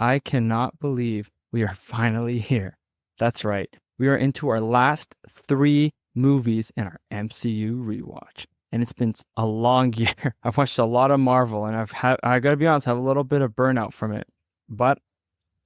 I cannot believe we are finally here. That's right. We are into our last three movies in our MCU rewatch. And it's been a long year. I've watched a lot of Marvel and I gotta be honest, I have a little bit of burnout from it. But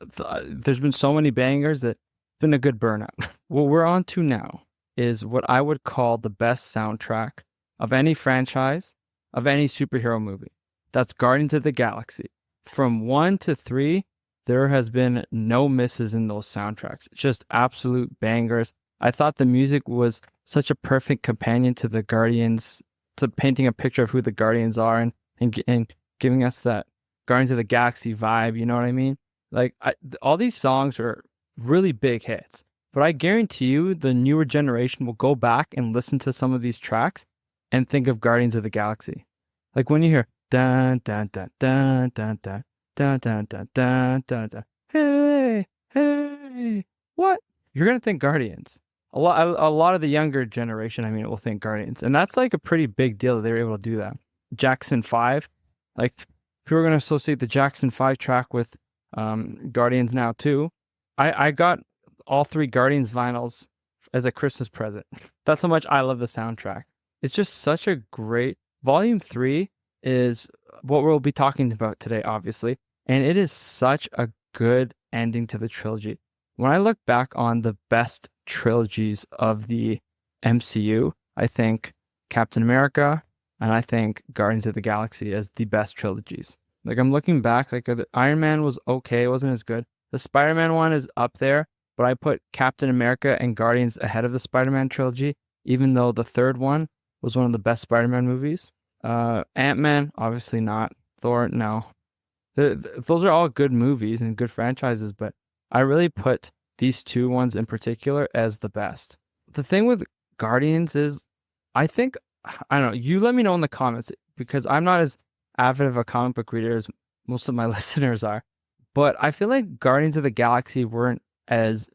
there's been so many bangers that it's been a good burnout. What we're on to now is what I would call the best soundtrack of any franchise, of any superhero movie. That's Guardians of the Galaxy. From 1 to 3, there has been no misses in those soundtracks. Just absolute bangers. I thought the music was such a perfect companion to the Guardians, to painting a picture of who the Guardians are and giving us that Guardians of the Galaxy vibe. You know what I mean? Like all these songs are really big hits, but I guarantee you the newer generation will go back and listen to some of these tracks and think of Guardians of the Galaxy. Like when you hear dun dun dun dun dun dun dun dun dun dun dun dun, hey hey, what? You're gonna think Guardians. A lot of the younger generation, I mean, will think Guardians, and that's like a pretty big deal that they were able to do that. Jackson 5, like people are gonna associate the Jackson 5 track with Guardians now too. I got all three Guardians vinyls as a Christmas present. That's how much I love the soundtrack. It's just such a great Volume 3 is what we'll be talking about today, obviously, and it is such a good ending to the trilogy. When I look back on the best trilogies of the MCU, I think Captain America and I think Guardians of the Galaxy as the best trilogies. Like I'm looking back, like the Iron Man was okay, it wasn't as good. The Spider-Man one is up there, but I put Captain America and Guardians ahead of the Spider-Man trilogy, even though the third one was one of the best Spider-Man movies. Ant-Man, obviously not. Thor, no. Those are all good movies and good franchises, but I really put these two ones in particular as the best. The thing with Guardians is, I think, I don't know, you let me know in the comments, because I'm not as avid of a comic book reader as most of my listeners are, but I feel like Guardians of the Galaxy weren't as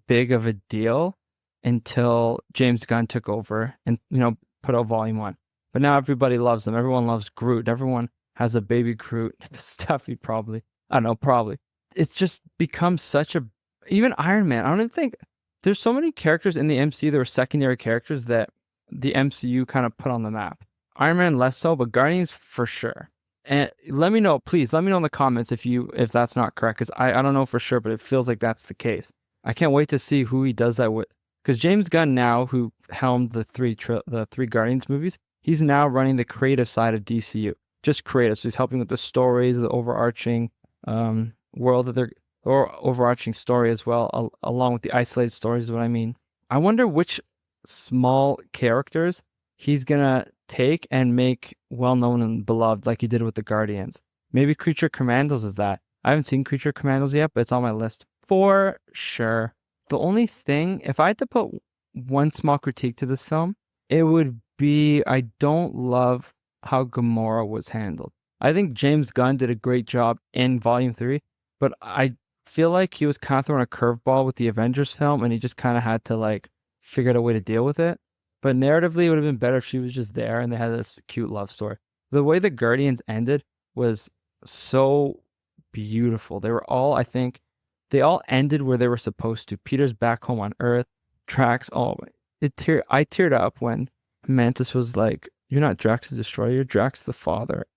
big of a deal until James Gunn took over and, put out Volume 1. But now everybody loves them. Everyone loves Groot. Everyone has a baby Groot. Stuffy, probably. I don't know, probably. It's just become such a... Even Iron Man, I don't even think... There's so many characters in the MCU that were secondary characters that the MCU kind of put on the map. Iron Man less so, but Guardians for sure. And let me know, please, let me know in the comments if that's not correct, because I don't know for sure, but it feels like that's the case. I can't wait to see who he does that with. Because James Gunn now, who helmed the three Guardians movies, he's now running the creative side of DCU. Just creative. So he's helping with the stories, the overarching world that they're... or overarching story as well, along with the isolated stories is what I mean. I wonder which small characters he's gonna take and make well-known and beloved like he did with the Guardians. Maybe Creature Commandos is that. I haven't seen Creature Commandos yet, but it's on my list for sure. The only thing, if I had to put one small critique to this film, it would be I don't love how Gamora was handled. I think James Gunn did a great job in Volume 3, but I feel like he was kind of throwing a curveball with the Avengers film, and he just kind of had to figure out a way to deal with it. But narratively, it would have been better if she was just there and they had this cute love story. The way the Guardians ended was so beautiful. They were all, I think, they all ended where they were supposed to. Peter's back home on Earth. Drax, I teared up when Mantis was like, "You're not Drax the Destroyer, you're Drax the Father."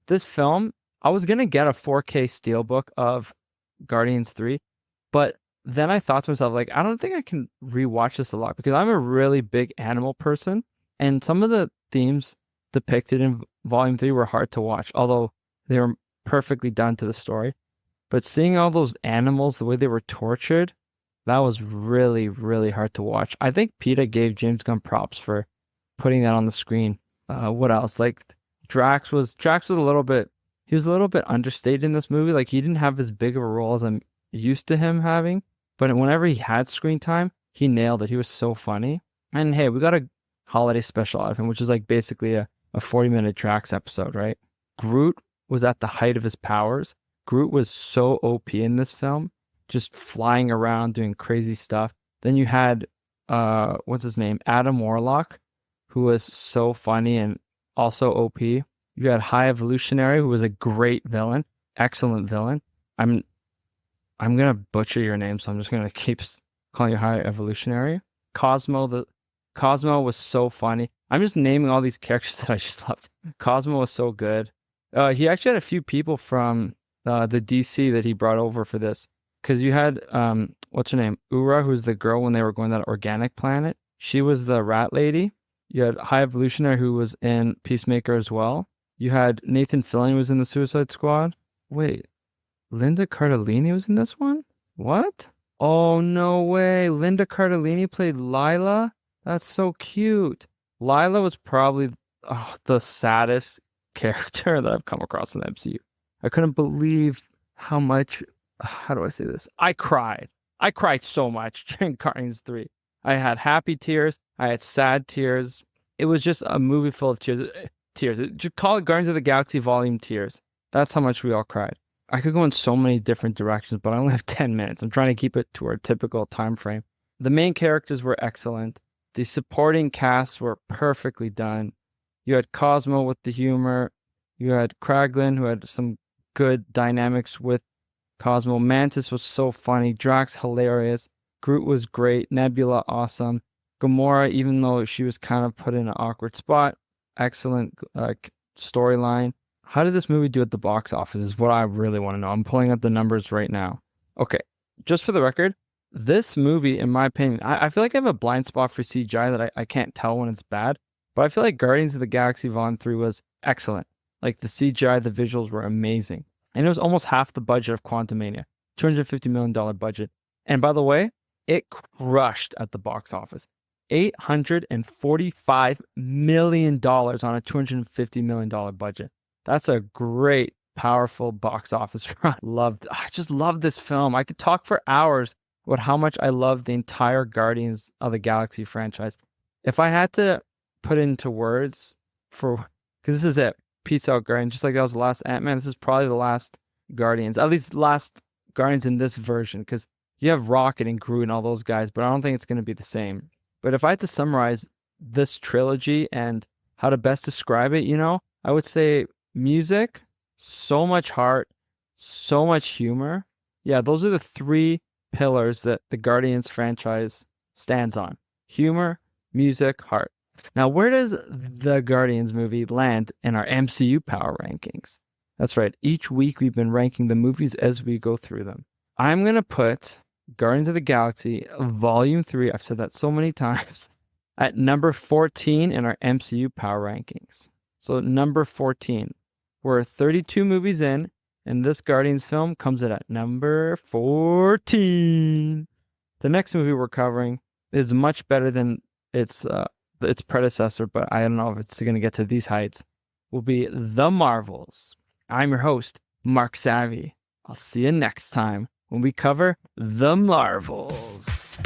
This film, I was gonna get a 4K steelbook of Guardians 3, but then I thought to myself, I don't think I can rewatch this a lot because I'm a really big animal person, and some of the themes depicted in Volume 3 were hard to watch, although they were perfectly done to the story. But seeing all those animals, the way they were tortured, that was really, really hard to watch. I think PETA gave James Gunn props for putting that on the screen. What else? Drax was a little bit... He was a little bit understated in this movie. He didn't have as big of a role as I'm used to him having. But whenever he had screen time, he nailed it. He was so funny. And hey, we got a holiday special out of him, which is basically a 40-minute Drax episode, right? Groot was at the height of his powers. Groot was so OP in this film, just flying around, doing crazy stuff. Then you had, what's his name? Adam Warlock, who was so funny and also OP. You had High Evolutionary, who was a great villain, excellent villain. I'm I'm gonna butcher your name, so I'm just gonna keep calling you High Evolutionary. Cosmo was so funny. I'm just naming all these characters that I just loved. Cosmo was so good. He actually had a few people from the DC that he brought over for this. Because you had what's her name? Ura, who's the girl when they were going to that organic planet. She was the rat lady. You had High Evolutionary, who was in Peacemaker as well. You had Nathan Fillion, who was in the Suicide Squad. Wait, Linda Cardellini was in this one? What? Oh, no way. Linda Cardellini played Lila? That's so cute. Lila was probably the saddest character that I've come across in the MCU. I couldn't believe how much, how do I say this? I cried. I cried so much during Guardians 3. I had happy tears. I had sad tears. It was just a movie full of tears. Just call it Guardians of the Galaxy Volume Tears. That's how much we all cried. I could go in so many different directions, but I only have 10 minutes. I'm trying to keep it to our typical time frame. The main characters were excellent. The supporting casts were perfectly done. You had Cosmo with the humor. You had Kraglin, who had some good dynamics with Cosmo. Mantis was so funny. Drax, hilarious. Groot was great. Nebula, awesome. Gamora, even though she was kind of put in an awkward spot, excellent storyline. How did this movie do at the box office is what I really want to know. I'm pulling up the numbers right now. Okay, just for the record, this movie, in my opinion, I feel like I have a blind spot for CGI that I can't tell when it's bad, but I feel like Guardians of the Galaxy Volume 3 was excellent. Like the CGI, the visuals were amazing. And it was almost half the budget of Quantumania, $250 million budget. And by the way, it crushed at the box office. $845 million on a $250 million budget. That's a great, powerful box office run. I just love this film. I could talk for hours about how much I love the entire Guardians of the Galaxy franchise. If I had to put into words because this is it. Peace out, Guardians. Just like that was the last Ant-Man, this is probably the last Guardians. At least the last Guardians in this version, because you have Rocket and Groot and all those guys, but I don't think it's going to be the same. But if I had to summarize this trilogy and how to best describe it, I would say music, so much heart, so much humor. Yeah, those are the three pillars that the Guardians franchise stands on. Humor, music, heart. Now, where does the Guardians movie land in our MCU power rankings? That's right. Each week we've been ranking the movies as we go through them. I'm going to put Guardians of the Galaxy Volume 3, I've said that so many times, at number 14 in our MCU power rankings. So number 14. We're 32 movies in, and this Guardians film comes in at number 14. The next movie we're covering is much better than its predecessor, but I don't know if it's going to get to these heights, will be The Marvels. I'm your host, Mark Savvy. I'll see you next time when we cover The Marvels.